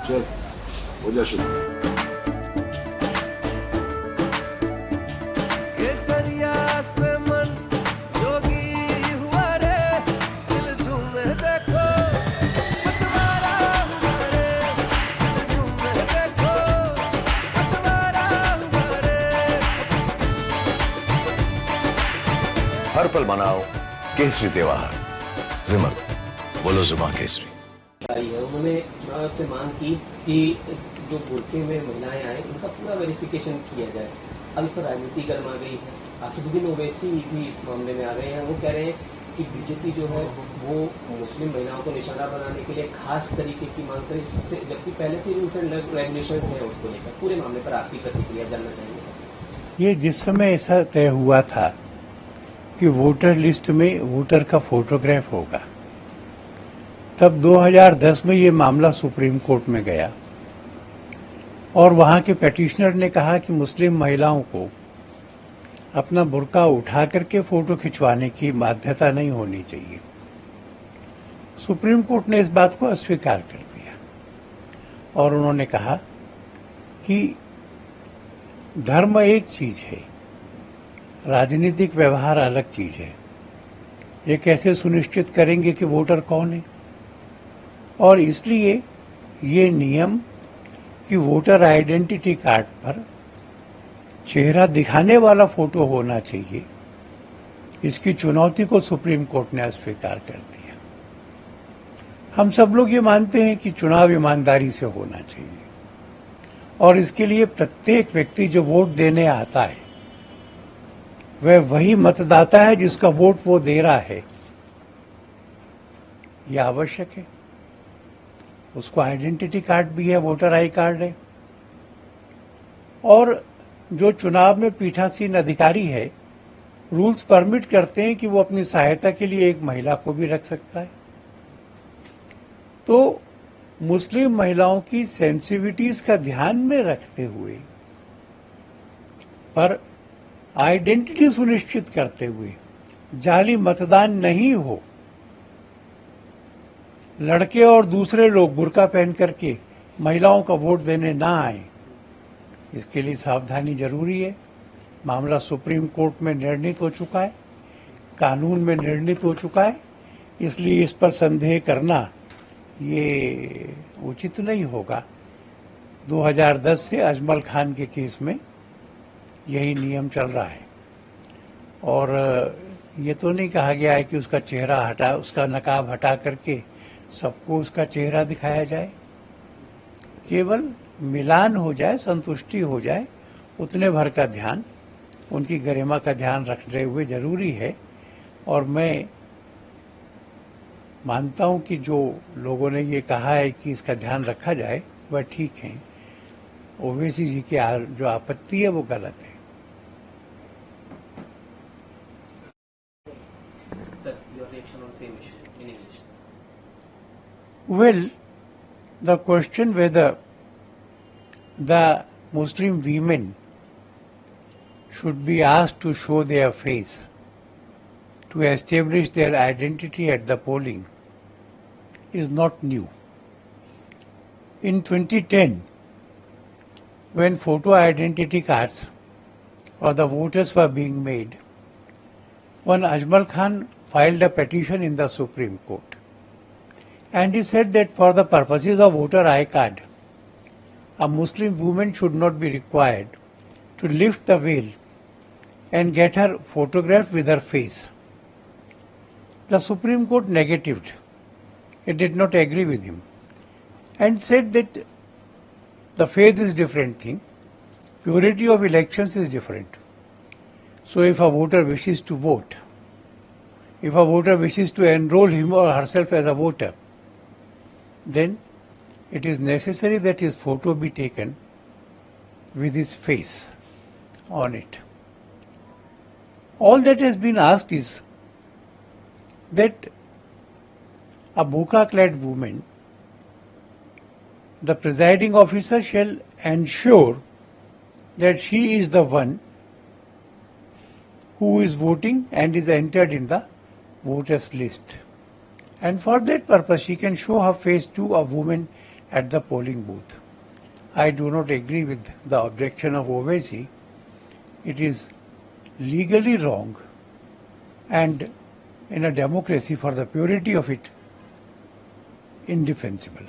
चल हो जा शुरू। केसरिया से मन जोगी हुआ रे, दिल झूमे देखो मतवारा हुआ रे, दिल झूमे देखो मतवारा हुआ रे। हर पल मनाओ केसरी त्योहार। विमल, बोलो जुबान केसरी। आई है, उन्होंने चुनाव से मांग की कि जो बुरके में महिलाएं आए उनका पूरा वेरिफिकेशन किया जाए। अब इस पर राजनीति गर्मा गई है। असदुद्दीन ओवैसी भी इस मामले में आ गए हैं। वो कह रहे हैं कि बीजेपी जो है वो मुस्लिम महिलाओं को निशाना बनाने के लिए खास तरीके की मांग करे, जबकि पहले से रूल्स एंड रेगुलेशन है उसको लेकर। पूरे मामले पर आपकी प्रतिक्रिया जानना चाहेंगे सर। ये जिस समय ऐसा तय हुआ था कि वोटर लिस्ट में वोटर का फोटोग्राफ होगा, तब 2010 में ये मामला सुप्रीम कोर्ट में गया और वहां के पेटिशनर ने कहा कि मुस्लिम महिलाओं को अपना बुर्का उठा करके फोटो खिंचवाने की बाध्यता नहीं होनी चाहिए। सुप्रीम कोर्ट ने इस बात को अस्वीकार कर दिया और उन्होंने कहा कि धर्म एक चीज है, राजनीतिक व्यवहार अलग चीज है। ये कैसे सुनिश्चित करेंगे कि वोटर कौन है? और इसलिए ये नियम कि वोटर आइडेंटिटी कार्ड पर चेहरा दिखाने वाला फोटो होना चाहिए, इसकी चुनौती को सुप्रीम कोर्ट ने अस्वीकार कर दिया। हम सब लोग ये मानते हैं कि चुनाव ईमानदारी से होना चाहिए और इसके लिए प्रत्येक व्यक्ति जो वोट देने आता है वह वही मतदाता है जिसका वोट वो दे रहा है। यह आवश्यक है। उसको आइडेंटिटी कार्ड भी है, वोटर आई कार्ड है। और जो चुनाव में पीठासीन अधिकारी है, रूल्स परमिट करते हैं कि वो अपनी सहायता के लिए एक महिला को भी रख सकता है। तो मुस्लिम महिलाओं की सेंसिटिविटीज का ध्यान में रखते हुए पर आइडेंटिटी सुनिश्चित करते हुए जाली मतदान नहीं हो, लड़के और दूसरे लोग बुर्का पहन करके महिलाओं का वोट देने ना आए, इसके लिए सावधानी जरूरी है। मामला सुप्रीम कोर्ट में निर्णित हो चुका है, कानून में निर्णित हो चुका है, इसलिए इस पर संदेह करना ये उचित नहीं होगा। 2010 से अजमल खान के केस में यही नियम चल रहा है और ये तो नहीं कहा गया है कि उसका चेहरा हटा, उसका नकाब हटा करके सबको उसका चेहरा दिखाया जाए। केवल मिलान हो जाए, संतुष्टि हो जाए, उतने भर का ध्यान, उनकी गरिमा का ध्यान रखते हुए जरूरी है। और मैं मानता हूं कि जो लोगों ने ये कहा है कि इसका ध्यान रखा जाए वह ठीक है। ओवैसी जी की जो आपत्ति है वो गलत है। Sir, your reaction on same issue in English. Well, the question whether the Muslim women should be asked to show their face to establish their identity at the polling is not new. In 2010, when photo identity cards or the voters were being made, one Ajmal Khan filed a petition in the Supreme Court. And he said that for the purposes of voter I card, a Muslim woman should not be required to lift the veil and get her photographed with her face. The Supreme Court negatived. It did not agree with him and said that the faith is different thing, purity of elections is different. So if a voter wishes to vote, if a voter wishes to enroll him or herself as a voter, then it is necessary that his photo be taken with his face on it. All that has been asked is that a burqa-clad woman, the presiding officer shall ensure that she is the one who is voting and is entered in the voters list. And for that purpose, she can show her face to a woman at the polling booth. I do not agree with the objection of Owaisi. It is legally wrong, and in a democracy, for the purity of it, indefensible.